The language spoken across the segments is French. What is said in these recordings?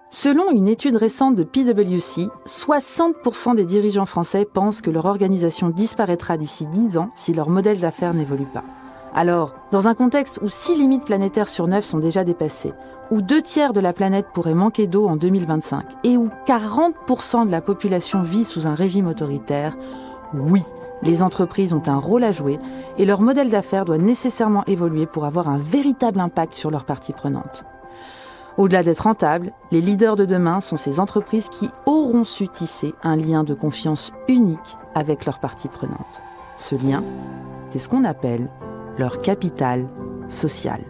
Selon une étude récente de PwC, 60% des dirigeants français pensent que leur organisation disparaîtra d'ici 10 ans si leur modèle d'affaires n'évolue pas. Alors, dans un contexte où 6 limites planétaires sur 9 sont déjà dépassées, où 2/3 de la planète pourrait manquer d'eau en 2025 et où 40% de la population vit sous un régime autoritaire, oui, les entreprises ont un rôle à jouer et leur modèle d'affaires doit nécessairement évoluer pour avoir un véritable impact sur leurs parties prenantes. Au-delà d'être rentables, les leaders de demain sont ces entreprises qui auront su tisser un lien de confiance unique avec leurs parties prenantes. Ce lien, c'est ce qu'on appelle leur capital social.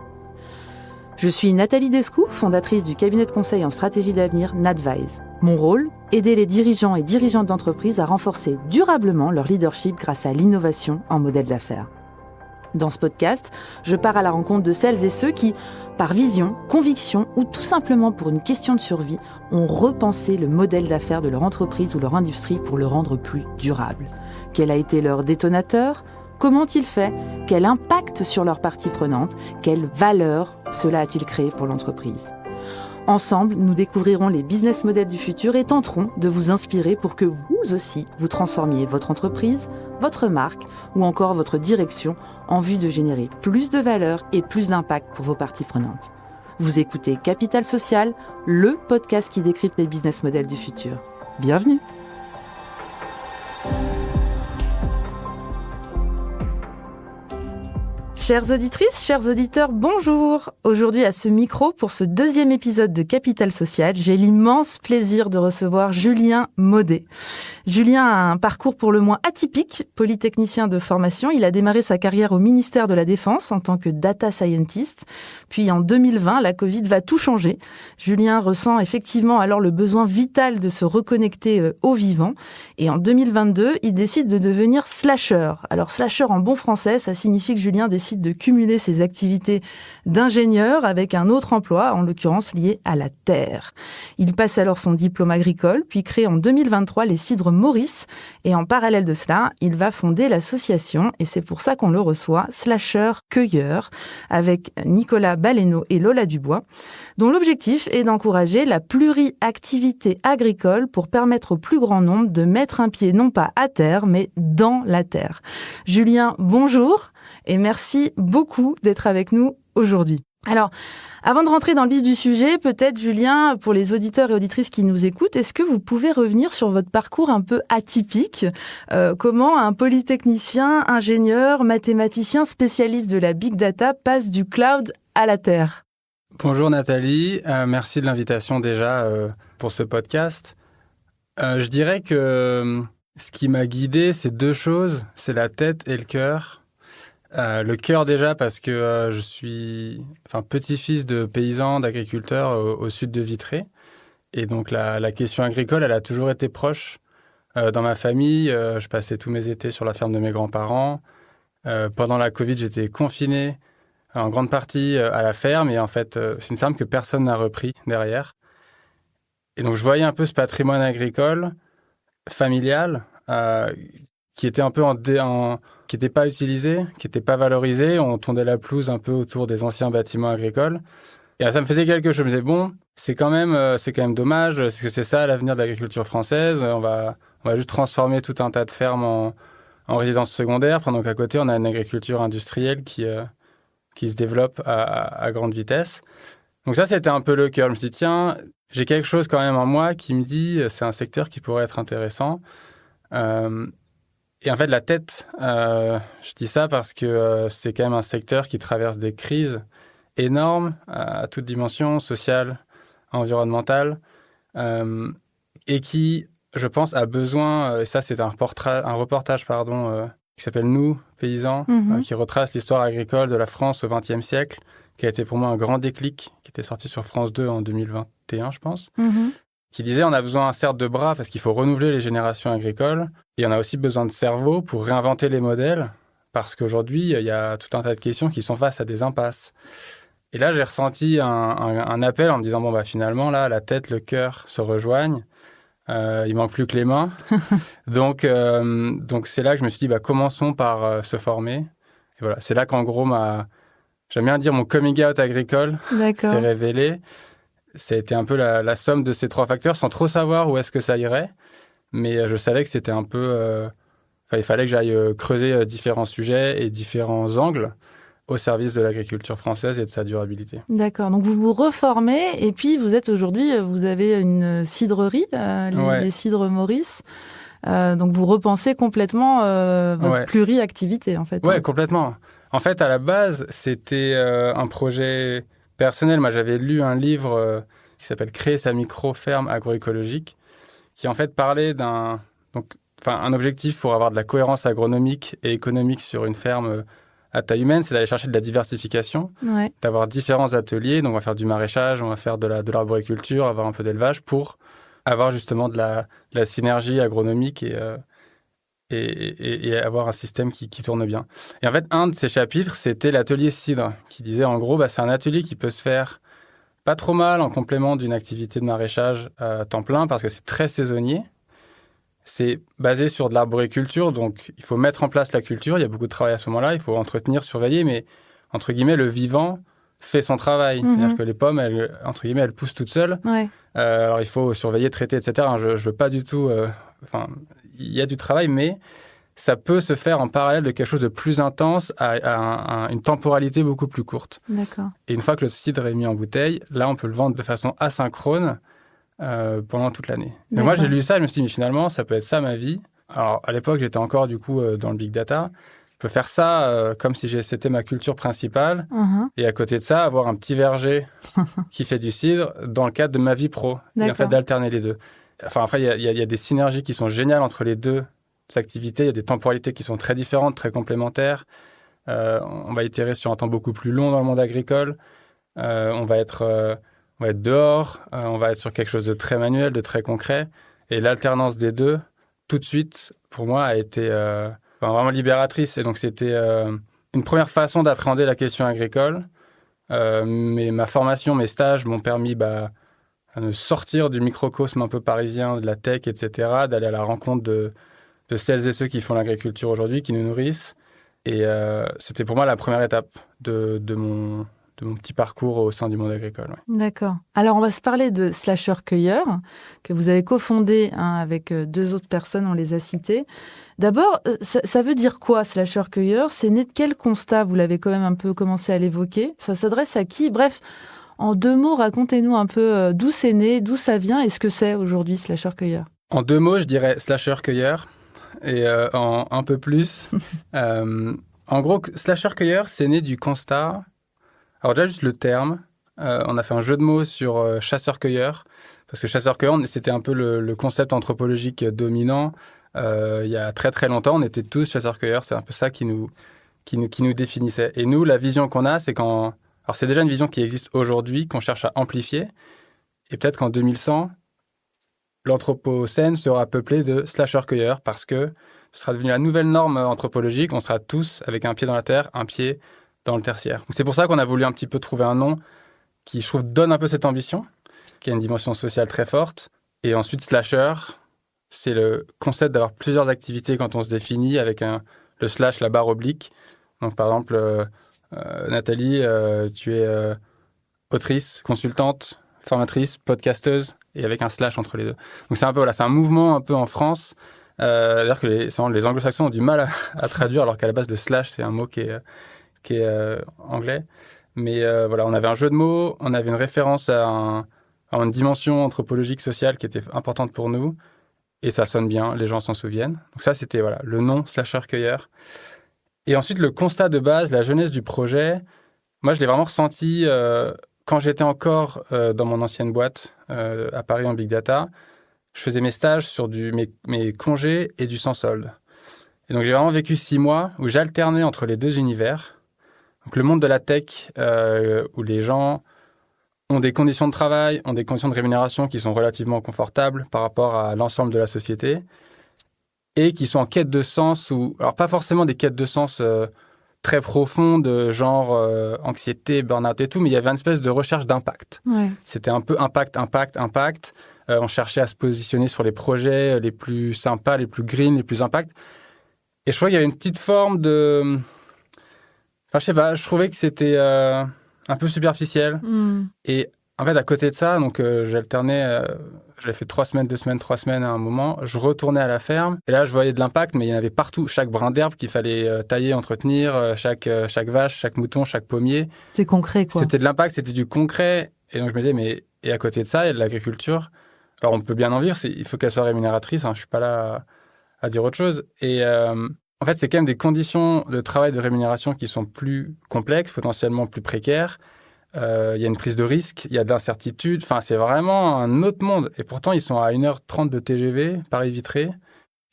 Je suis Nathalie Descoux, fondatrice du cabinet de conseil en stratégie d'avenir Nadvise. Mon rôle, aider les dirigeants et dirigeantes d'entreprises à renforcer durablement leur leadership grâce à l'innovation en modèle d'affaires. Dans ce podcast, je pars à la rencontre de celles et ceux qui, par vision, conviction ou tout simplement pour une question de survie, ont repensé le modèle d'affaires de leur entreprise ou leur industrie pour le rendre plus durable. Quel a été leur détonateur ? Comment ont-ils fait ? Quel impact sur leurs parties prenantes ? Quelle valeur cela a-t-il créé pour l'entreprise ? Ensemble, nous découvrirons les business models du futur et tenterons de vous inspirer pour que vous aussi, vous transformiez votre entreprise, votre marque ou encore votre direction en vue de générer plus de valeur et plus d'impact pour vos parties prenantes. Vous écoutez Capital Social, le podcast qui décrypte les business models du futur. Bienvenue! Chères auditrices, chers auditeurs, bonjour! Aujourd'hui à ce micro, pour ce deuxième épisode de Capital Social, j'ai l'immense plaisir de recevoir Julien Maudet. Julien a un parcours pour le moins atypique, polytechnicien de formation. Il a démarré sa carrière au ministère de la Défense en tant que data scientist. Puis en 2020, la Covid va tout changer. Julien ressent effectivement alors le besoin vital de se reconnecter au vivant. Et en 2022, il décide de devenir slasher. Alors slasher en bon français, ça signifie que Julien décide de cumuler ses activités d'ingénieur avec un autre emploi, en l'occurrence lié à la terre. Il passe alors son diplôme agricole, puis crée en 2023 les cidres Maurice. Et en parallèle de cela, il va fonder l'association, et c'est pour ça qu'on le reçoit, Slasher Cueilleur, avec Nicolas Baleno et Lola Dubois, dont l'objectif est d'encourager la pluriactivité agricole pour permettre au plus grand nombre de mettre un pied non pas à terre, mais dans la terre. Julien, bonjour. Et merci beaucoup d'être avec nous aujourd'hui. Alors, avant de rentrer dans le vif du sujet, peut-être, Julien, pour les auditeurs et auditrices qui nous écoutent, est-ce que vous pouvez revenir sur votre parcours un peu atypique ? Comment un polytechnicien, ingénieur, mathématicien, spécialiste de la big data passe du cloud à la terre ? Bonjour Nathalie, merci de l'invitation déjà pour ce podcast. Je dirais que ce qui m'a guidé, c'est deux choses, c'est la tête et le cœur. Le cœur déjà parce que je suis petit-fils de paysans, d'agriculteurs au sud de Vitré. Et donc la question agricole, elle a toujours été proche dans ma famille. Je passais tous mes étés sur la ferme de mes grands-parents. Pendant la Covid, j'étais confiné en grande partie à la ferme. Et en fait, c'est une ferme que personne n'a repris derrière. Et donc je voyais un peu ce patrimoine agricole, familial, qui était un peu qui n'était pas utilisé, qui n'était pas valorisé. On tondait la pelouse un peu autour des anciens bâtiments agricoles. Et ça me faisait quelque chose. Je me disais, bon, c'est quand même dommage, parce que c'est ça l'avenir de l'agriculture française. On va juste transformer tout un tas de fermes en résidences secondaires, pendant qu'à côté, on a une agriculture industrielle qui se développe à grande vitesse. Donc ça, c'était un peu le cœur. Je me suis dit, tiens, j'ai quelque chose quand même en moi qui me dit, c'est un secteur qui pourrait être intéressant. Et en fait, la tête, je dis ça parce que c'est quand même un secteur qui traverse des crises énormes à toutes dimensions, sociales, environnementales, et qui, je pense, a besoin, et ça c'est un reportage qui s'appelle Nous, paysans, qui retrace l'histoire agricole de la France au XXe siècle, qui a été pour moi un grand déclic, qui était sorti sur France 2 en 2021, je pense. Qui disait on a besoin certes de bras parce qu'il faut renouveler les générations agricoles et on a aussi besoin de cerveau pour réinventer les modèles parce qu'aujourd'hui, il y a tout un tas de questions qui sont face à des impasses. Et là, j'ai ressenti un appel en me disant finalement, là, la tête, le cœur se rejoignent. Il manque plus que les mains. Donc, c'est là que je me suis dit commençons par se former. Et voilà, c'est là qu'en gros, j'aime bien dire mon coming out agricole s'est révélé. ça a été un peu la somme de ces 3 facteurs, sans trop savoir où est-ce que ça irait. Mais je savais que c'était un peu... il fallait que j'aille creuser différents sujets et différents angles au service de l'agriculture française et de sa durabilité. D'accord, donc vous vous reformez et puis vous êtes aujourd'hui, vous avez une cidrerie, les cidres Maurice. Donc vous repensez complètement votre pluriactivité en fait. Ouais, complètement. En fait, à la base, c'était un projet personnel. Moi, j'avais lu un livre qui s'appelle « Créer sa micro-ferme agroécologique » qui en fait parlait un objectif pour avoir de la cohérence agronomique et économique sur une ferme à taille humaine, c'est d'aller chercher de la diversification, d'avoir différents ateliers. Donc, on va faire du maraîchage, on va faire de l'arboriculture, avoir un peu d'élevage pour avoir justement de la synergie agronomique et avoir un système qui tourne bien. Et en fait, un de ces chapitres, c'était l'atelier cidre, qui disait en gros, c'est un atelier qui peut se faire pas trop mal en complément d'une activité de maraîchage à temps plein parce que c'est très saisonnier. C'est basé sur de l'arboriculture, donc il faut mettre en place la culture. Il y a beaucoup de travail à ce moment-là. Il faut entretenir, surveiller, mais entre guillemets, le vivant fait son travail. C'est-à-dire que les pommes, entre guillemets, elles poussent toutes seules. Ouais. Alors il faut surveiller, traiter, etc. Je veux pas du tout... il y a du travail, mais ça peut se faire en parallèle de quelque chose de plus intense à une temporalité beaucoup plus courte. D'accord. Et une fois que le cidre est mis en bouteille, là, on peut le vendre de façon asynchrone pendant toute l'année. Mais moi, j'ai lu ça et je me suis dit, mais finalement, ça peut être ça ma vie. Alors, à l'époque, j'étais encore du coup dans le big data. Je peux faire ça comme si c'était ma culture principale. Et à côté de ça, avoir un petit verger qui fait du cidre dans le cadre de ma vie pro. Et en fait, d'alterner les deux. Enfin, après, il y a des synergies qui sont géniales entre les deux activités. Il y a des temporalités qui sont très différentes, très complémentaires. On va itérer sur un temps beaucoup plus long dans le monde agricole. On va être dehors. On va être sur quelque chose de très manuel, de très concret. Et l'alternance des deux, tout de suite, pour moi, a été vraiment libératrice. Et donc, c'était une première façon d'appréhender la question agricole. Mais ma formation, mes stages m'ont permis de sortir du microcosme un peu parisien, de la tech, etc., d'aller à la rencontre de celles et ceux qui font l'agriculture aujourd'hui, qui nous nourrissent. Et c'était pour moi la première étape de mon petit parcours au sein du monde agricole. Ouais. D'accord. Alors, on va se parler de Slasher Cueilleur, que vous avez cofondé avec 2 autres personnes, on les a citées. D'abord, ça veut dire quoi, Slasher Cueilleur ? C'est né de quel constat ? Vous l'avez quand même un peu commencé à l'évoquer. Ça s'adresse à qui ? Bref, en 2 mots, racontez-nous un peu d'où c'est né, d'où ça vient et ce que c'est aujourd'hui, Slasher Cueilleur. En 2 mots, je dirais Slasher Cueilleur. Et en un peu plus, en gros, Slasher Cueilleur, c'est né du constat... Alors déjà, juste le terme, on a fait un jeu de mots sur chasseur-cueilleur, parce que chasseur-cueilleur, c'était un peu le concept anthropologique dominant. Il y a très très longtemps, on était tous chasseurs-cueilleurs, c'est un peu ça qui nous définissait. Et nous, la vision qu'on a, c'est alors c'est déjà une vision qui existe aujourd'hui, qu'on cherche à amplifier, et peut-être qu'en 2100, l'anthropocène sera peuplée de slasheurs-cueilleurs, parce que ce sera devenu la nouvelle norme anthropologique, on sera tous avec un pied dans la terre, un pied dans le tertiaire. Donc c'est pour ça qu'on a voulu un petit peu trouver un nom qui, je trouve, donne un peu cette ambition, qui a une dimension sociale très forte. Et ensuite, slasher, c'est le concept d'avoir plusieurs activités quand on se définit avec le slash, la barre oblique. Donc par exemple, Nathalie, tu es autrice, consultante, formatrice, podcasteuse, et avec un slash entre les deux. Donc c'est un peu c'est un mouvement un peu en France. D'ailleurs que les anglo-saxons ont du mal à traduire, alors qu'à la base, le slash, c'est un mot qui est anglais. Mais on avait un jeu de mots, on avait une référence à une dimension anthropologique, sociale qui était importante pour nous. Et ça sonne bien, les gens s'en souviennent. Donc ça, c'était le nom Slasher-Cueilleur. Et ensuite, le constat de base, la jeunesse du projet, moi, je l'ai vraiment ressenti quand j'étais encore dans mon ancienne boîte à Paris en Big Data. Je faisais mes stages sur mes congés et du sans solde. Et donc, j'ai vraiment vécu 6 mois où j'alternais entre les 2 univers. Donc, le monde de la tech, où les gens ont des conditions de travail, ont des conditions de rémunération qui sont relativement confortables par rapport à l'ensemble de la société et qui sont en quête de sens, alors pas forcément des quêtes de sens très profondes, genre anxiété, burn-out et tout, mais il y avait une espèce de recherche d'impact. Ouais. C'était un peu impact. On cherchait à se positionner sur les projets les plus sympas, les plus green, les plus impact. Et je trouvais qu'il y avait une petite forme de... Enfin, je sais pas, je trouvais que c'était un peu superficiel. Et En fait, à côté de ça, donc j'alternais, j'avais fait 3 semaines, 2 semaines, 3 semaines à un moment. Je retournais à la ferme et là, je voyais de l'impact, mais il y en avait partout. Chaque brin d'herbe qu'il fallait tailler, entretenir, chaque vache, chaque mouton, chaque pommier. C'est concret, quoi. C'était de l'impact, c'était du concret. Et donc, je me disais, mais et à côté de ça, il y a de l'agriculture. Alors, on peut bien en vivre, il faut qu'elle soit rémunératrice. Hein, je suis pas là à dire autre chose. Et en fait, c'est quand même des conditions de travail, de rémunération qui sont plus complexes, potentiellement plus précaires. Il y a une prise de risque, il y a de l'incertitude. Enfin, c'est vraiment un autre monde. Et pourtant, ils sont à 1h30 de TGV, Paris-Vitré.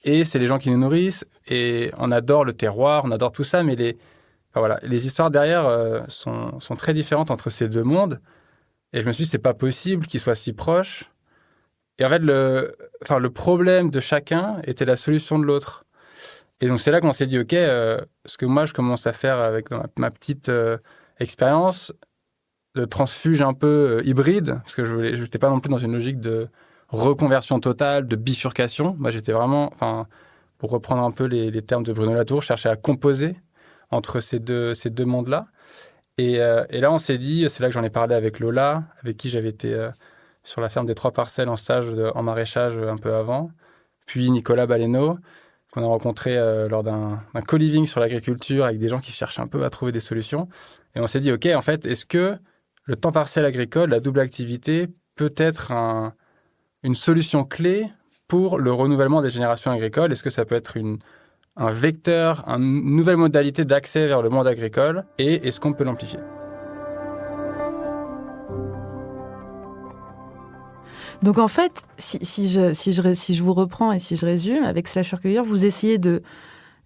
Et c'est les gens qui nous nourrissent. Et on adore le terroir, on adore tout ça. Mais les histoires derrière sont très différentes entre ces deux mondes. Et je me suis dit, c'est pas possible qu'ils soient si proches. Et en fait, le problème de chacun était la solution de l'autre. Et donc, c'est là qu'on s'est dit, OK, ce que moi, je commence à faire avec ma petite expérience de transfuge un peu hybride, parce que je n'étais pas non plus dans une logique de reconversion totale, de bifurcation. Moi, j'étais vraiment, pour reprendre un peu les termes de Bruno Latour, je cherchais à composer entre ces deux mondes-là. Et là, on s'est dit, c'est là que j'en ai parlé avec Lola, avec qui j'avais été sur la ferme des 3 parcelles en stage en maraîchage un peu avant, puis Nicolas Baleno, qu'on a rencontré lors d'un co-living sur l'agriculture avec des gens qui cherchent un peu à trouver des solutions. Et on s'est dit, OK, en fait, est-ce que le temps partiel agricole, la double activité, peut être une solution clé pour le renouvellement des générations agricoles? Est-ce que ça peut être un vecteur, une nouvelle modalité d'accès vers le monde agricole? Et est-ce qu'on peut l'amplifier? Donc en fait, si je vous reprends et si je résume, avec Slasher Cueilleur, vous essayez de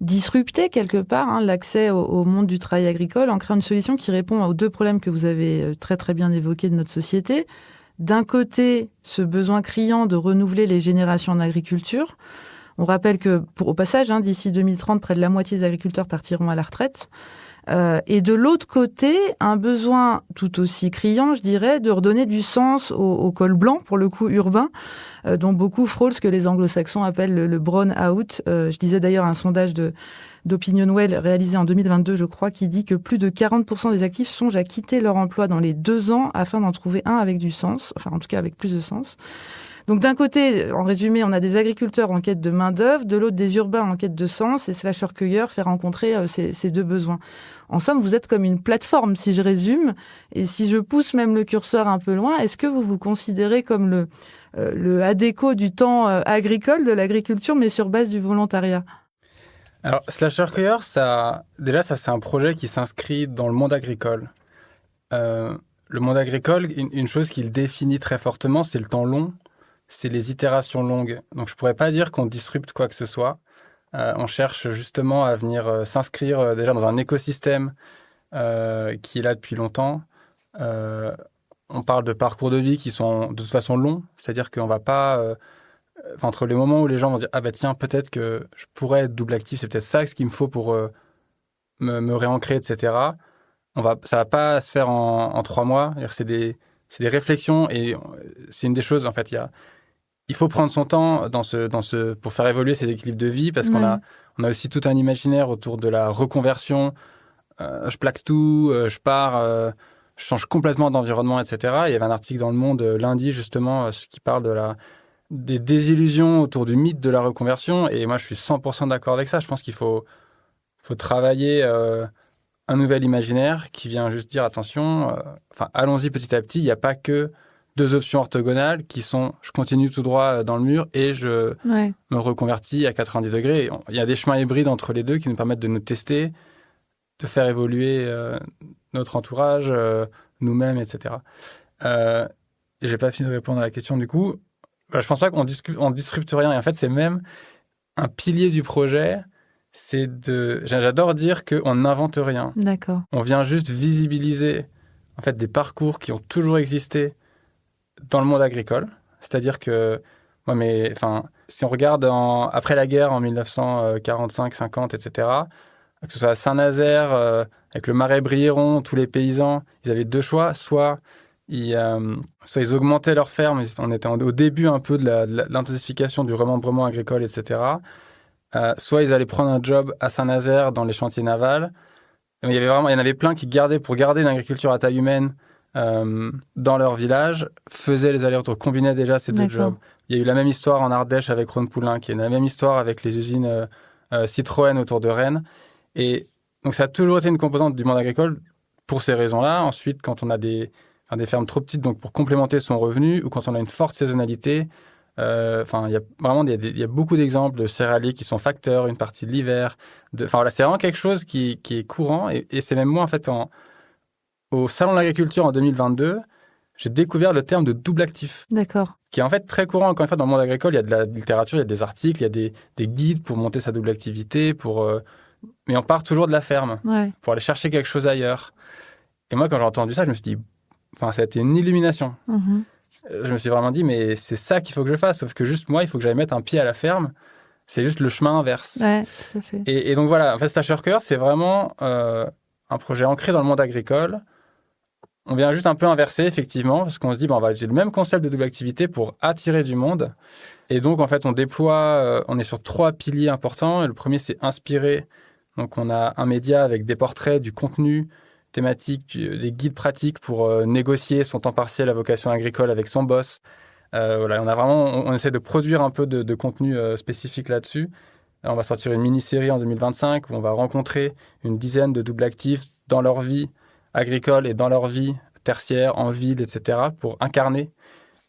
disrupter quelque part l'accès au monde du travail agricole en créant une solution qui répond aux 2 problèmes que vous avez très très bien évoqués de notre société. D'un côté, ce besoin criant de renouveler les générations en agriculture. On rappelle que, au passage, d'ici 2030, près de la moitié des agriculteurs partiront à la retraite. Et de l'autre côté, un besoin tout aussi criant, je dirais, de redonner du sens au col blanc, pour le coup urbain, dont beaucoup frôlent ce que les anglo-saxons appellent le brown out. Je disais d'ailleurs un sondage d'Opinionwell réalisé en 2022, je crois, qui dit que plus de 40% des actifs songent à quitter leur emploi dans les 2 ans afin d'en trouver un avec du sens, enfin en tout cas avec plus de sens. Donc d'un côté, en résumé, on a des agriculteurs en quête de main-d'œuvre, de l'autre des urbains en quête de sens, et Slasher-Cueilleur fait rencontrer ces 2 besoins. En somme, vous êtes comme une plateforme, si je résume, et si je pousse même le curseur un peu loin, est-ce que vous vous considérez comme le ADECO du temps agricole, de l'agriculture, mais sur base du volontariat? Alors, Slasher-Cueilleur, ça c'est un projet qui s'inscrit dans le monde agricole. Le monde agricole, une chose qui le définit très fortement, c'est le temps long. C'est les itérations longues. Donc, je pourrais pas dire qu'on disrupte quoi que ce soit. On cherche justement à venir s'inscrire déjà dans un écosystème qui est là depuis longtemps. On parle de parcours de vie qui sont de toute façon longs. C'est-à-dire qu'on va pas... entre les moments où les gens vont dire « Ah bah tiens, peut-être que je pourrais être double actif, c'est peut-être ça ce qu'il me faut pour me réancrer, etc. » Ça va pas se faire en 3 mois. C'est des réflexions et c'est une des choses, en fait, il faut prendre son temps pour faire évoluer ses équilibres de vie parce qu'on a aussi tout un imaginaire autour de la reconversion. Je plaque tout, je pars, je change complètement d'environnement, etc. Il y avait un article dans Le Monde lundi, justement, qui parle des désillusions autour du mythe de la reconversion. Et moi, je suis 100% d'accord avec ça. Je pense qu'il faut travailler un nouvel imaginaire qui vient juste dire attention, allons-y petit à petit. Il n'y a pas que 2 options orthogonales qui sont je continue tout droit dans le mur et je me reconvertis à 90 degrés. Il y a des chemins hybrides entre les deux qui nous permettent de nous tester, de faire évoluer notre entourage, nous-mêmes, etc. J'ai pas fini de répondre à la question du coup. Je pense pas qu'on disrupte rien. Et en fait, c'est même un pilier du projet. J'adore dire qu'on n'invente rien. D'accord. On vient juste visibiliser en fait des parcours qui ont toujours existé dans le monde agricole. C'est-à-dire que si on regarde après la guerre en 1945, 50, etc., que ce soit à Saint-Nazaire, avec le marais Briéron, tous les paysans, ils avaient 2 choix. Soit ils augmentaient leurs fermes, on était au début un peu de l'intensification du remembrement agricole, etc. Soit ils allaient prendre un job à Saint-Nazaire dans les chantiers navals. Il y en avait plein qui pour garder une agriculture à taille humaine, dans leur village, faisaient les allers-retours, combinaient déjà ces deux D'accord. jobs. Il y a eu la même histoire en Ardèche avec Rhône Poulain, qui est la même histoire avec les usines Citroën autour de Rennes. Et donc, ça a toujours été une composante du monde agricole pour ces raisons-là. Ensuite, quand on a des fermes trop petites, donc pour complémenter son revenu, ou quand on a une forte saisonnalité, il y a vraiment il y a beaucoup d'exemples de céréaliers qui sont facteurs une partie de l'hiver. Voilà, c'est vraiment quelque chose qui est courant. Et c'est même moi, en fait, au Salon de l'Agriculture en 2022, j'ai découvert le terme de double actif. D'accord. Qui est en fait très courant, encore une fois, dans le monde agricole. Il y a de la littérature, il y a des articles, il y a des guides pour monter sa double activité, mais on part toujours de la ferme pour aller chercher quelque chose ailleurs. Et moi, quand j'ai entendu ça, je me suis dit, ça a été une illumination. Mm-hmm. Je me suis vraiment dit, mais c'est ça qu'il faut que je fasse. Sauf que juste moi, il faut que j'aille mettre un pied à la ferme. C'est juste le chemin inverse. Ouais, tout à fait. Et donc voilà, en fait, Slasher-Cueilleur, c'est vraiment un projet ancré dans le monde agricole. On vient juste un peu inverser, effectivement, parce qu'on se dit, on va utiliser le même concept de double activité pour attirer du monde. Et donc, en fait, on déploie, on est sur 3 piliers importants. Et le premier, c'est inspirer. Donc, on a un média avec des portraits, du contenu thématique, des guides pratiques pour négocier son temps partiel à vocation agricole avec son boss. Voilà, on essaie de produire un peu de contenu spécifique là-dessus. On va sortir une mini-série en 2025 où on va rencontrer une dizaine de doubles actifs dans leur vie agricole et dans leur vie tertiaire, en ville, etc., pour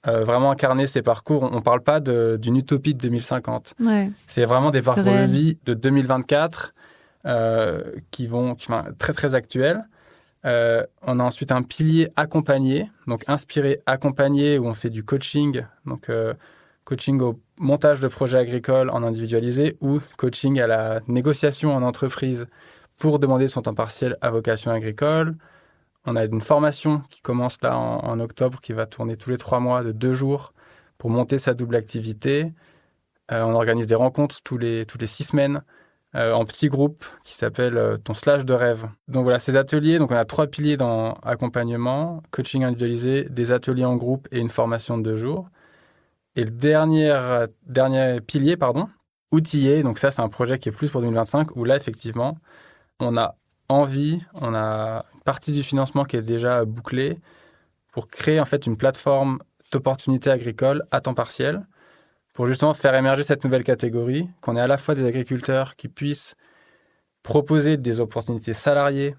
vraiment incarner ces parcours. On ne parle pas d'une utopie de 2050. Ouais. C'est vraiment des parcours réel. de vie de 2024 qui sont très, très actuels. On a ensuite un pilier accompagné, donc inspiré, accompagné, où on fait du coaching, donc coaching au montage de projets agricoles en individualisé ou coaching à la négociation en entreprise pour demander son temps partiel à vocation agricole. On a une formation qui commence là en octobre, qui va tourner tous les 3 mois de 2 jours pour monter sa double activité. On organise des rencontres toutes les 6 semaines en petits groupes qui s'appellent ton slash de rêve. Donc voilà, ces ateliers, donc on a 3 piliers dans accompagnement, coaching individualisé, des ateliers en groupe et une formation de 2 jours. Et le dernier pilier, outillé, donc ça c'est un projet qui est plus pour 2025, où là effectivement, on a une partie du financement qui est déjà bouclée pour créer en fait une plateforme d'opportunités agricoles à temps partiel, pour justement faire émerger cette nouvelle catégorie, qu'on ait à la fois des agriculteurs qui puissent proposer des opportunités salariées,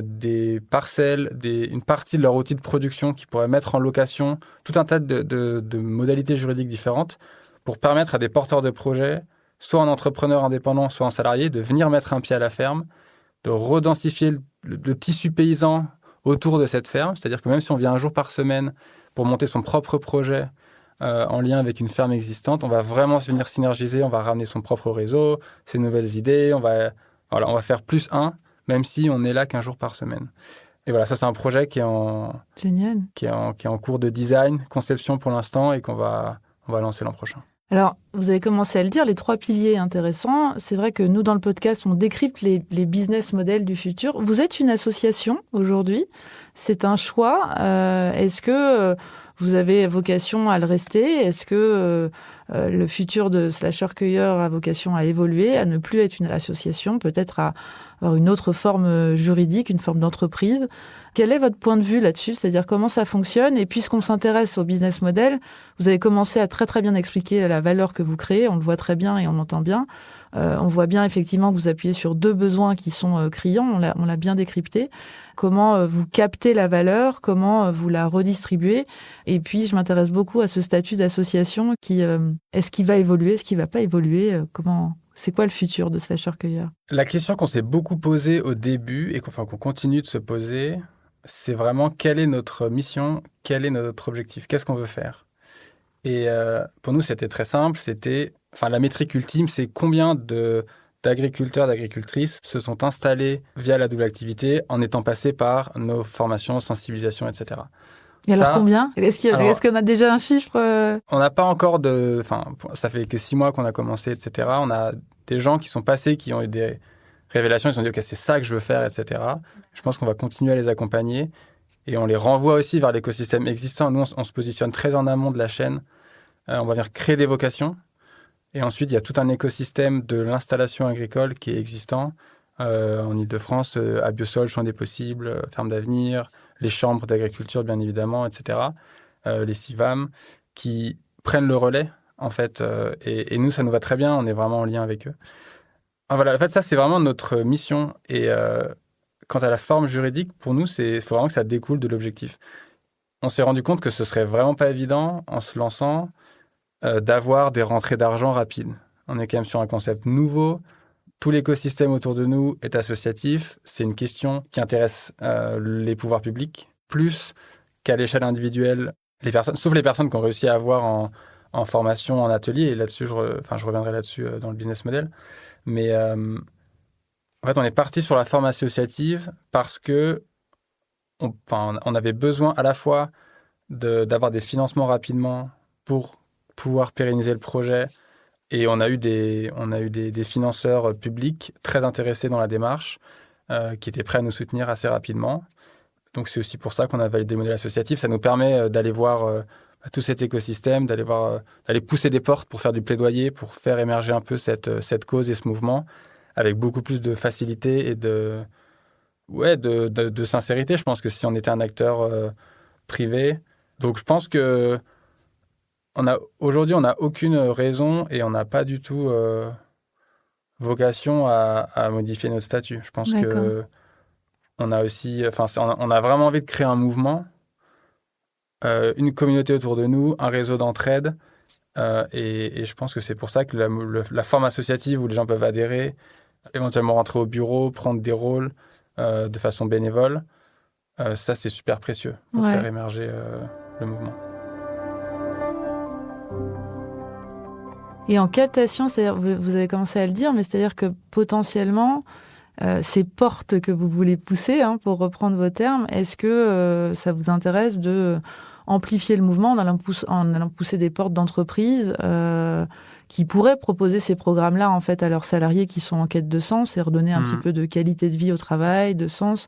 des parcelles, une partie de leur outil de production qui pourraient mettre en location, tout un tas de modalités juridiques différentes pour permettre à des porteurs de projets, soit en entrepreneurs indépendants, soit en salariés, de venir mettre un pied à la ferme, de redensifier le tissu paysan autour de cette ferme. C'est-à-dire que même si on vient un jour par semaine pour monter son propre projet en lien avec une ferme existante, on va vraiment venir synergiser, on va ramener son propre réseau, ses nouvelles idées, on va faire plus un, même si on n'est là qu'un jour par semaine. Et voilà, ça c'est un projet qui est Génial. qui est en cours de design, conception pour l'instant, et on va lancer l'an prochain. Alors, vous avez commencé à le dire, les 3 piliers intéressants. C'est vrai que nous, dans le podcast, on décrypte les business models du futur. Vous êtes une association aujourd'hui. C'est un choix. Est-ce que vous avez vocation à le rester? Est-ce que le futur de Slasher-Cueilleur a vocation à évoluer, à ne plus être une association, peut-être à avoir une autre forme juridique, une forme d'entreprise? Quel est votre point de vue là-dessus? C'est-à-dire comment ça fonctionne? Et puisqu'on s'intéresse au business model, vous avez commencé à très très bien expliquer la valeur que vous créez. On le voit très bien et on l'entend bien. On voit bien effectivement que vous appuyez sur 2 besoins qui sont criants. On l'a bien décrypté. Comment vous captez la valeur? Comment vous la redistribuez? Et puis, je m'intéresse beaucoup à ce statut d'association est-ce qu'il va évoluer? Est-ce qu'il ne va pas évoluer? C'est quoi le futur de Slasher-Cueilleur? La question qu'on s'est beaucoup posée au début et qu'on continue de se poser, c'est vraiment quelle est notre mission, quel est notre objectif, qu'est-ce qu'on veut faire. Et pour nous, c'était très simple. La métrique ultime, c'est combien d'agriculteurs, d'agricultrices se sont installés via la double activité en étant passés par nos formations, sensibilisation, etc. Et alors combien? Est-ce qu'on a déjà un chiffre? On n'a pas encore ça fait que 6 mois qu'on a commencé, etc. On a des gens qui sont passés, qui ont eu des révélations, ils se sont dit, OK, c'est ça que je veux faire, etc. Je pense qu'on va continuer à les accompagner et on les renvoie aussi vers l'écosystème existant. Nous, on se positionne très en amont de la chaîne. On va venir créer des vocations. Et ensuite, il y a tout un écosystème de l'installation agricole qui est existant en Ile-de-France, à Biosol, Champ des Possibles, Ferme d'Avenir, les chambres d'agriculture, bien évidemment, etc., les CIVAM, qui prennent le relais, en fait. Et nous, ça nous va très bien. On est vraiment en lien avec eux. Ah, voilà, en fait, ça, c'est vraiment notre mission. Et quant à la forme juridique, pour nous, il faut vraiment que ça découle de l'objectif. On s'est rendu compte que ce serait vraiment pas évident, en se lançant, d'avoir des rentrées d'argent rapides. On est quand même sur un concept nouveau. Tout l'écosystème autour de nous est associatif. C'est une question qui intéresse les pouvoirs publics, plus qu'à l'échelle individuelle, les personnes, sauf les personnes qui ont réussi à avoir en formation, en atelier. Et là-dessus, je reviendrai là-dessus dans le business model. Mais en fait, on est parti sur la forme associative parce que on avait besoin à la fois d'avoir des financements rapidement pour pouvoir pérenniser le projet. Et on a eu des financeurs publics très intéressés dans la démarche, qui étaient prêts à nous soutenir assez rapidement. Donc c'est aussi pour ça qu'on a validé le modèle associatif. Ça nous permet d'aller voir tout cet écosystème, d'aller pousser des portes pour faire du plaidoyer, pour faire émerger un peu cette cause et ce mouvement, avec beaucoup plus de facilité et de sincérité. Je pense que si on était un acteur privé. Donc je pense que aujourd'hui, on n'a aucune raison et on n'a pas du tout vocation à modifier notre statut. Je pense que on a aussi, on a vraiment envie de créer un mouvement, une communauté autour de nous, un réseau d'entraide. Et je pense que c'est pour ça que la forme associative où les gens peuvent adhérer, éventuellement rentrer au bureau, prendre des rôles de façon bénévole, ça, c'est super précieux pour faire émerger le mouvement. Et en captation, c'est-à-dire, vous avez commencé à le dire, mais c'est-à-dire que potentiellement, ces portes que vous voulez pousser, pour reprendre vos termes, est-ce que ça vous intéresse de amplifier le mouvement en allant pousser des portes d'entreprises qui pourraient proposer ces programmes-là en fait à leurs salariés qui sont en quête de sens et redonner un petit peu de qualité de vie au travail, de sens.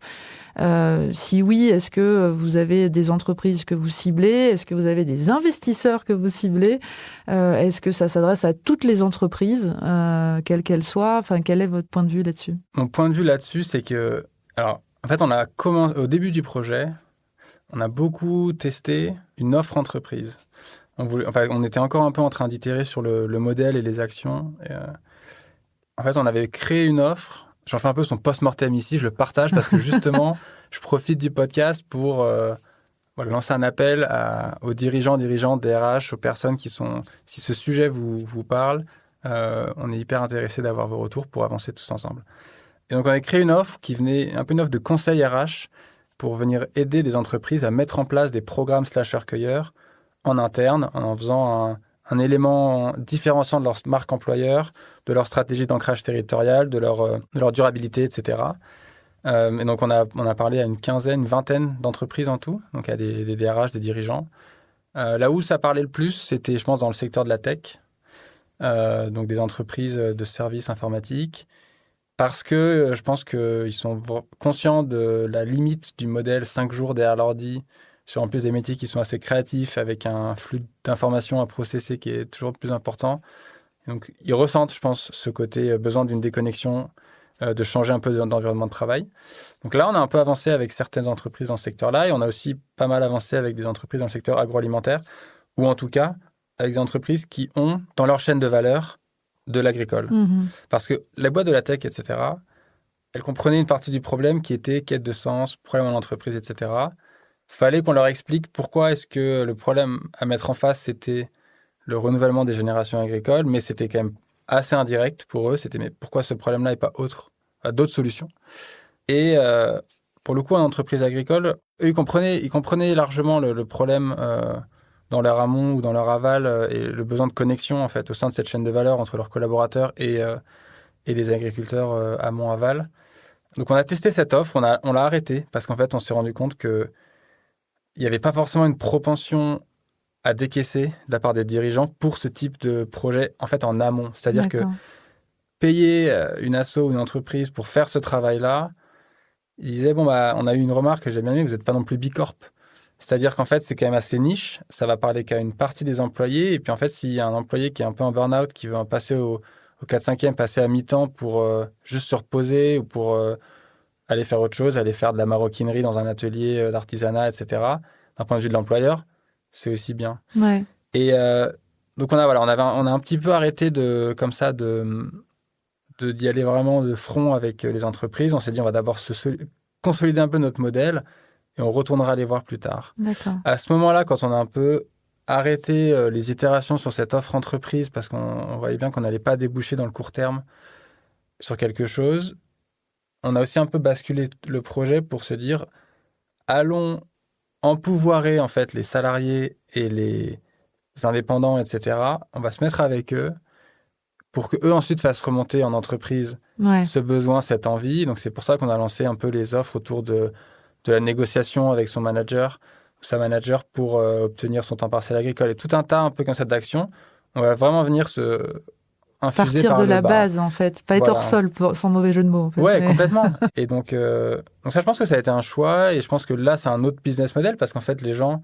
Si oui, est-ce que vous avez des entreprises que vous ciblez? Est-ce que vous avez des investisseurs que vous ciblez? Est-ce que ça s'adresse à toutes les entreprises, quelles qu'elles soient? Enfin, quel est votre point de vue là-dessus? Mon point de vue là-dessus, c'est que, alors, en fait, on a commencé au début du projet. On a beaucoup testé une offre entreprise. On était encore un peu en train d'itérer sur le modèle et les actions. Et, en fait, on avait créé une offre. J'en fais un peu son post-mortem ici, je le partage parce que justement, je profite du podcast pour lancer un appel aux dirigeants, DRH, aux personnes qui sont... Si ce sujet vous parle, on est hyper intéressés d'avoir vos retours pour avancer tous ensemble. Et donc, on a créé une offre qui venait, un peu une offre de conseil RH, pour venir aider des entreprises à mettre en place des programmes slasher-cueilleurs en interne, en faisant un élément différenciant de leur marque employeur, de leur stratégie d'ancrage territorial, de leur durabilité, etc. Et donc, on a parlé à une vingtaine d'entreprises en tout, donc à des DRH, des dirigeants. Là où ça parlait le plus, c'était, je pense, dans le secteur de la tech, donc des entreprises de services informatiques, parce que je pense qu'ils sont conscients de la limite du modèle 5 jours derrière l'ordi, sur en plus des métiers qui sont assez créatifs, avec un flux d'informations à processer qui est toujours plus important. Donc, ils ressentent, je pense, ce côté besoin d'une déconnexion, de changer un peu d'environnement de travail. Donc là, on a un peu avancé avec certaines entreprises dans ce secteur-là, et on a aussi pas mal avancé avec des entreprises dans le secteur agroalimentaire, ou en tout cas, avec des entreprises qui ont, dans leur chaîne de valeur, de l'agricole. Parce que les boîtes de la tech, etc., elles comprenaient une partie du problème qui était quête de sens, problème en entreprise, etc. Fallait qu'on leur explique pourquoi est-ce que le problème à mettre en face, c'était le renouvellement des générations agricoles, mais c'était quand même assez indirect pour eux. C'était mais pourquoi ce problème-là n'est pas d'autres solutions? Et pour le coup, en entreprise agricole, eux, ils comprenaient largement le problème dans leur amont ou dans leur aval et le besoin de connexion en fait au sein de cette chaîne de valeur entre leurs collaborateurs et les agriculteurs amont-aval. Donc on a testé cette offre, on l'a arrêtée parce qu'en fait on s'est rendu compte que il n'y avait pas forcément une propension à décaisser de la part des dirigeants pour ce type de projet en fait en amont. C'est-à-dire que payer une asso ou une entreprise pour faire ce travail-là, ils disaient on a eu une remarque que j'ai bien aimée, vous n'êtes pas non plus Bicorp. C'est-à-dire qu'en fait, c'est quand même assez niche. Ça va parler qu'à une partie des employés. Et puis, en fait, s'il y a un employé qui est un peu en burn-out, qui veut passer au 4-5e, passer à mi-temps pour juste se reposer ou pour aller faire autre chose, aller faire de la maroquinerie dans un atelier d'artisanat, etc. D'un point de vue de l'employeur, c'est aussi bien. Ouais. Et donc on a un petit peu arrêté d'y aller vraiment de front avec les entreprises. On s'est dit, on va d'abord consolider un peu notre modèle et on retournera les voir plus tard. D'accord. À ce moment-là, quand on a un peu arrêté les itérations sur cette offre entreprise, parce qu'on voyait bien qu'on n'allait pas déboucher dans le court terme sur quelque chose, on a aussi un peu basculé le projet pour se dire, allons empouvoirer en fait les salariés et les indépendants, etc. On va se mettre avec eux pour qu'eux ensuite fassent remonter en entreprise ce besoin, cette envie. Donc c'est pour ça qu'on a lancé un peu les offres autour de la négociation avec son manager ou sa manager pour obtenir son temps partiel agricole et tout un tas un peu comme ça d'actions. On va vraiment venir infuser partir par de le la bas. base en fait, pas être hors sol sans mauvais jeu de mots. En fait. Ouais, complètement. Et donc ça, je pense que ça a été un choix et je pense que là, c'est un autre business model parce qu'en fait, les gens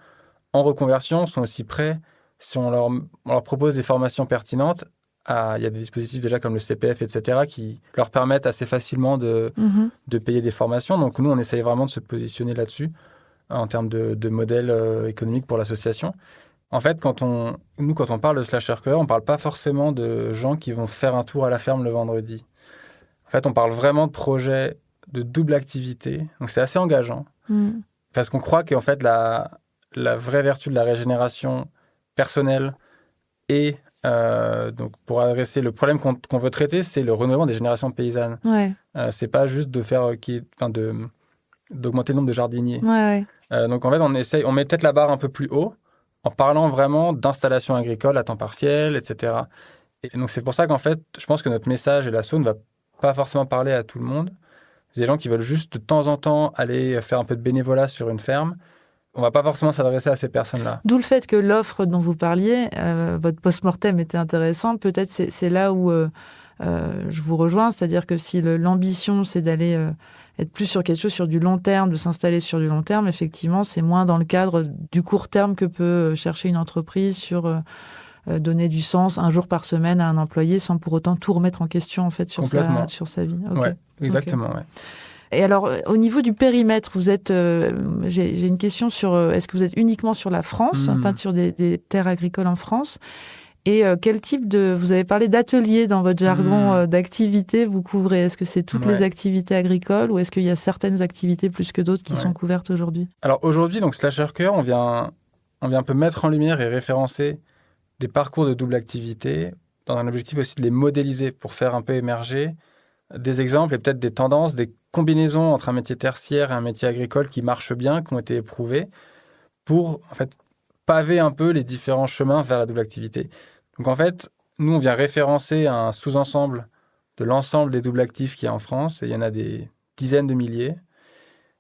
en reconversion sont aussi prêts si on leur propose des formations pertinentes. Il y a des dispositifs déjà comme le CPF, etc., qui leur permettent assez facilement de payer des formations. Donc nous, on essaye vraiment de se positionner là-dessus en termes de modèle économique pour l'association. En fait, quand on parle de slasher career, on ne parle pas forcément de gens qui vont faire un tour à la ferme le vendredi. En fait, on parle vraiment de projets de double activité. Donc c'est assez engageant parce qu'on croit qu'en fait, la vraie vertu de la régénération personnelle et donc pour adresser le problème qu'on veut traiter, c'est le renouvellement des générations paysannes. Ouais. C'est pas juste de faire d'augmenter le nombre de jardiniers. Ouais. Donc en fait, on met peut-être la barre un peu plus haut en parlant vraiment d'installation agricole à temps partiel, etc. Et donc c'est pour ça qu'en fait, je pense que notre message et l'asso ne va pas forcément parler à tout le monde. Des gens qui veulent juste de temps en temps aller faire un peu de bénévolat sur une ferme. On ne va pas forcément s'adresser à ces personnes-là. D'où le fait que l'offre dont vous parliez, votre post-mortem était intéressant. Peut-être c'est là où je vous rejoins. C'est-à-dire que si l'ambition, c'est d'aller être plus sur quelque chose sur du long terme, de s'installer sur du long terme, effectivement, c'est moins dans le cadre du court terme que peut chercher une entreprise sur donner du sens un jour par semaine à un employé sans pour autant tout remettre en question en fait sur sa vie. Okay. Ouais, exactement. Okay. Ouais. Et alors, au niveau du périmètre, vous êtes. J'ai une question sur. Est-ce que vous êtes uniquement sur la France, enfin sur des terres agricoles en France? Et quel type de. Vous avez parlé d'ateliers dans votre jargon d'activités vous couvrez. Est-ce que c'est toutes les activités agricoles ou est-ce qu'il y a certaines activités plus que d'autres qui sont couvertes aujourd'hui? Alors aujourd'hui, donc Slasher Career, on vient un peu mettre en lumière et référencer des parcours de double activité dans un objectif aussi de les modéliser pour faire un peu émerger des exemples et peut-être des tendances, des combinaisons entre un métier tertiaire et un métier agricole qui marchent bien, qui ont été éprouvées, pour en fait paver un peu les différents chemins vers la double activité. Donc en fait, nous, on vient référencer un sous-ensemble de l'ensemble des doubles actifs qu'il y a en France, et il y en a des dizaines de milliers.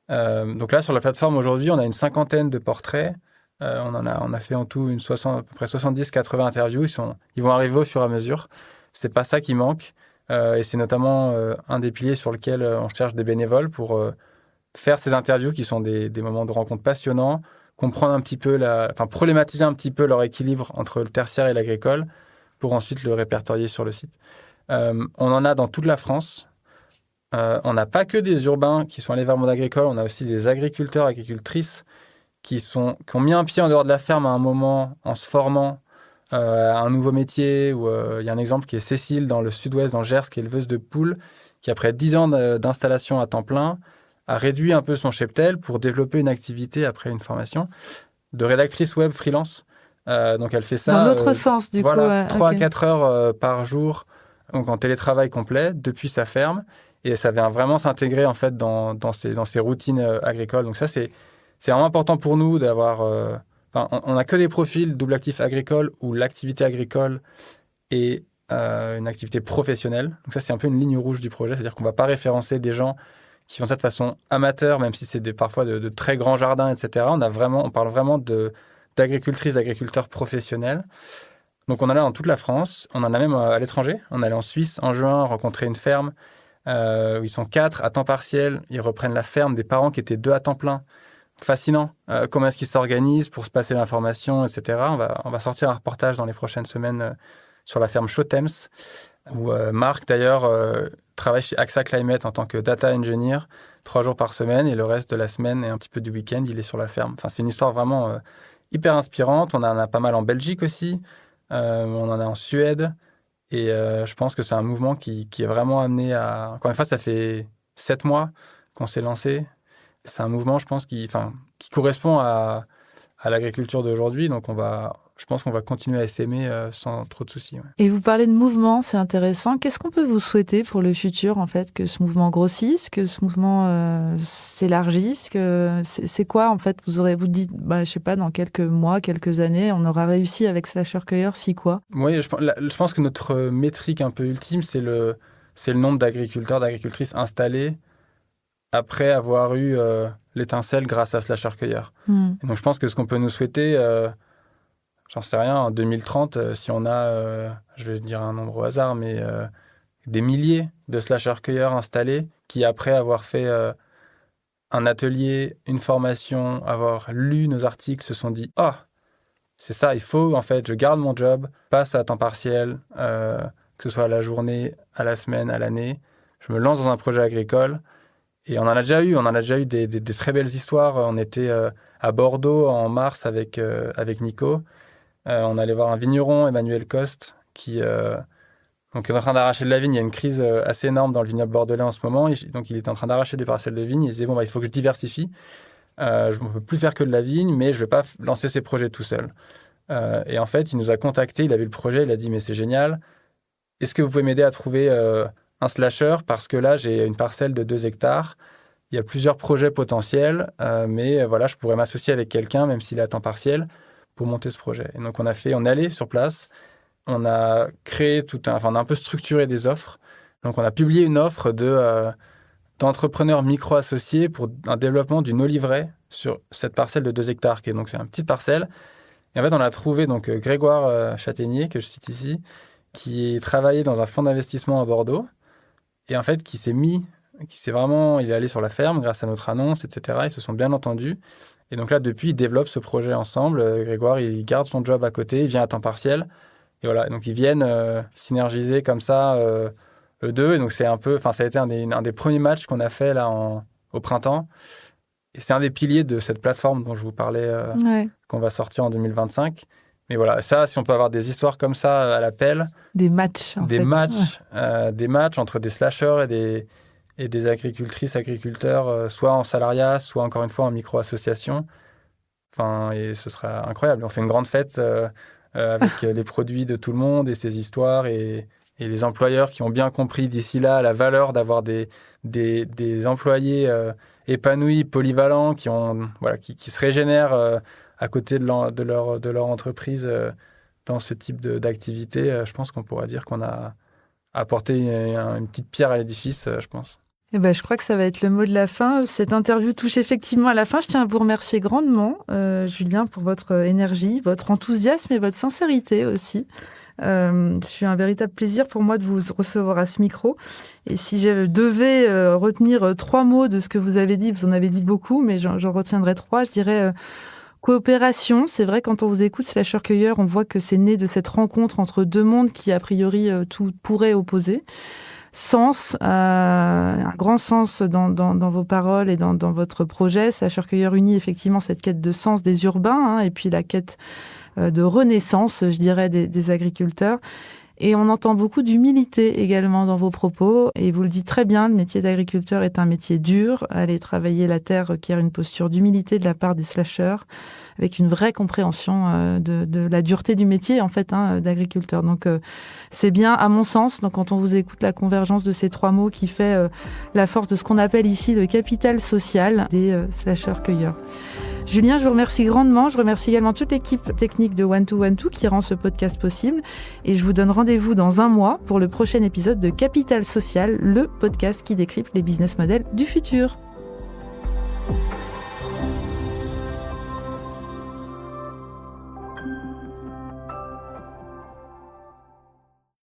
Donc là, sur la plateforme, aujourd'hui, on a une 50aine de portraits. On a fait en tout à peu près 70-80 interviews. Ils vont arriver au fur et à mesure. C'est pas ça qui manque. Et c'est notamment un des piliers sur lequel on cherche des bénévoles pour faire ces interviews qui sont des moments de rencontre passionnants, comprendre un petit peu problématiser un petit peu leur équilibre entre le tertiaire et l'agricole pour ensuite le répertorier sur le site. On en a dans toute la France. On n'a pas que des urbains qui sont allés vers le monde agricole, on a aussi des agriculteurs, agricultrices qui ont mis un pied en dehors de la ferme à un moment en se formant un nouveau métier. Il y a un exemple qui est Cécile dans le sud-ouest, dans le Gers, qui est éleveuse de poules, qui après 10 ans d'installation à temps plein, a réduit un peu son cheptel pour développer une activité après une formation de rédactrice web freelance. Donc elle fait ça dans l'autre sens du coup. 3 à 4 heures par jour, donc en télétravail complet depuis sa ferme, et ça vient vraiment s'intégrer en fait dans ses routines agricoles. Donc ça c'est vraiment important pour nous d'avoir on n'a que des profils double actif agricole où l'activité agricole est une activité professionnelle. Donc ça, c'est un peu une ligne rouge du projet. C'est-à-dire qu'on ne va pas référencer des gens qui font ça de façon amateur, même si c'est parfois de très grands jardins, etc. On parle vraiment d'agricultrices, d'agriculteurs professionnels. Donc on en a dans toute la France. On en a même à l'étranger. On est allé en Suisse en juin rencontrer une ferme où ils sont 4 à temps partiel. Ils reprennent la ferme des parents qui étaient 2 à temps plein. Fascinant. Comment est-ce qu'ils s'organisent pour se passer l'information, etc. On va sortir un reportage dans les prochaines semaines sur la ferme Chotems, où Marc, d'ailleurs, travaille chez AXA Climate en tant que data engineer 3 jours par semaine et le reste de la semaine et un petit peu du week-end, il est sur la ferme. Enfin, c'est une histoire vraiment hyper inspirante. On en a pas mal en Belgique aussi. On en a en Suède. Et je pense que c'est un mouvement qui est vraiment amené à... Encore une fois, ça fait 7 mois qu'on s'est lancé. C'est un mouvement, je pense, qui correspond à l'agriculture d'aujourd'hui. Donc, je pense qu'on va continuer à s'aimer sans trop de soucis. Ouais. Et vous parlez de mouvement, c'est intéressant. Qu'est-ce qu'on peut vous souhaiter pour le futur, en fait? Que ce mouvement grossisse, que ce mouvement s'élargisse, que c'est quoi, en fait? Vous dites, je sais pas, dans quelques mois, quelques années, on aura réussi avec Slasher Cueilleur, si quoi? Oui, je pense que notre métrique un peu ultime, c'est le nombre d'agriculteurs, d'agricultrices installés après avoir eu l'étincelle grâce à Slasher Cueilleur. Et donc, je pense que ce qu'on peut nous souhaiter... j'en sais rien, en 2030, si on a, je vais dire un nombre au hasard, mais des milliers de slasheurs-cueilleurs installés qui, après avoir fait un atelier, une formation, avoir lu nos articles, se sont dit « Ah, c'est ça, il faut, en fait, je garde mon job, passe à temps partiel, que ce soit à la journée, à la semaine, à l'année, je me lance dans un projet agricole. » Et on en a déjà eu des très belles histoires. On était à Bordeaux en mars avec Nico. On allait voir un vigneron, Emmanuel Coste, qui donc est en train d'arracher de la vigne. Il y a une crise assez énorme dans le vignoble bordelais en ce moment. Donc, il est en train d'arracher des parcelles de vigne. Il disait, il faut que je diversifie. Je ne peux plus faire que de la vigne, mais je ne vais pas lancer ces projets tout seul. Et en fait, il nous a contactés. Il a vu le projet. Il a dit, mais c'est génial. Est-ce que vous pouvez m'aider à trouver un slasher? Parce que là, j'ai une parcelle de 2 hectares. Il y a plusieurs projets potentiels. Mais voilà, je pourrais m'associer avec quelqu'un, même s'il est à temps partiel, pour monter ce projet. Et donc, on est allé sur place, on a créé on a un peu structuré des offres. Donc, on a publié une offre d'entrepreneurs micro-associés pour un développement d'une oliveraie sur cette parcelle de 2 hectares, qui est donc une petite parcelle. Et en fait, on a trouvé donc Grégoire Châtaignier, que je cite ici, qui travaillait dans un fonds d'investissement à Bordeaux, et en fait, il est allé sur la ferme grâce à notre annonce, etc. Ils se sont bien entendus. Et donc là, depuis, ils développent ce projet ensemble. Grégoire, il garde son job à côté, il vient à temps partiel. Et voilà, donc ils viennent synergiser comme ça, eux deux. Et donc ça a été un des premiers matchs qu'on a fait là au printemps. Et c'est un des piliers de cette plateforme dont je vous parlais, qu'on va sortir en 2025. Mais voilà, ça, si on peut avoir des histoires comme ça à l'appel. Des matchs, des matchs entre des slashers et des agricultrices, agriculteurs, soit en salariat, soit encore une fois en micro-association. Et ce sera incroyable. On fait une grande fête avec les produits de tout le monde et ces histoires et les employeurs qui ont bien compris d'ici là la valeur d'avoir des employés épanouis, polyvalents, qui se régénèrent à côté de leur entreprise dans ce type d'activité. Je pense qu'on pourra dire qu'on a apporté une petite pierre à l'édifice, je pense. Je crois que ça va être le mot de la fin. Cette interview touche effectivement à la fin. Je tiens à vous remercier grandement, Julien, pour votre énergie, votre enthousiasme et votre sincérité aussi. C'est un véritable plaisir pour moi de vous recevoir à ce micro. Et si je devais retenir 3 mots de ce que vous avez dit, vous en avez dit beaucoup, mais j'en retiendrai 3, je dirais coopération. C'est vrai, quand on vous écoute, Slasher Cueilleur, on voit que c'est né de cette rencontre entre 2 mondes qui, a priori, tout pourrait opposer. Sens, un grand sens dans vos paroles et dans votre projet. Slasher Cueilleur unit effectivement cette quête de sens des urbains, et puis la quête de renaissance, je dirais, des agriculteurs. Et on entend beaucoup d'humilité également dans vos propos. Et vous le dites très bien, le métier d'agriculteur est un métier dur. Aller travailler la terre requiert une posture d'humilité de la part des slasheurs, avec une vraie compréhension de la dureté du métier, en fait, d'agriculteur. Donc, c'est bien, à mon sens, donc, quand on vous écoute, la convergence de ces 3 mots qui fait la force de ce qu'on appelle ici le capital social des slasheurs-cueilleurs. Julien, je vous remercie grandement. Je remercie également toute l'équipe technique de One2One2 qui rend ce podcast possible. Et je vous donne rendez-vous dans 1 mois pour le prochain épisode de Capital Social, le podcast qui décrypte les business models du futur.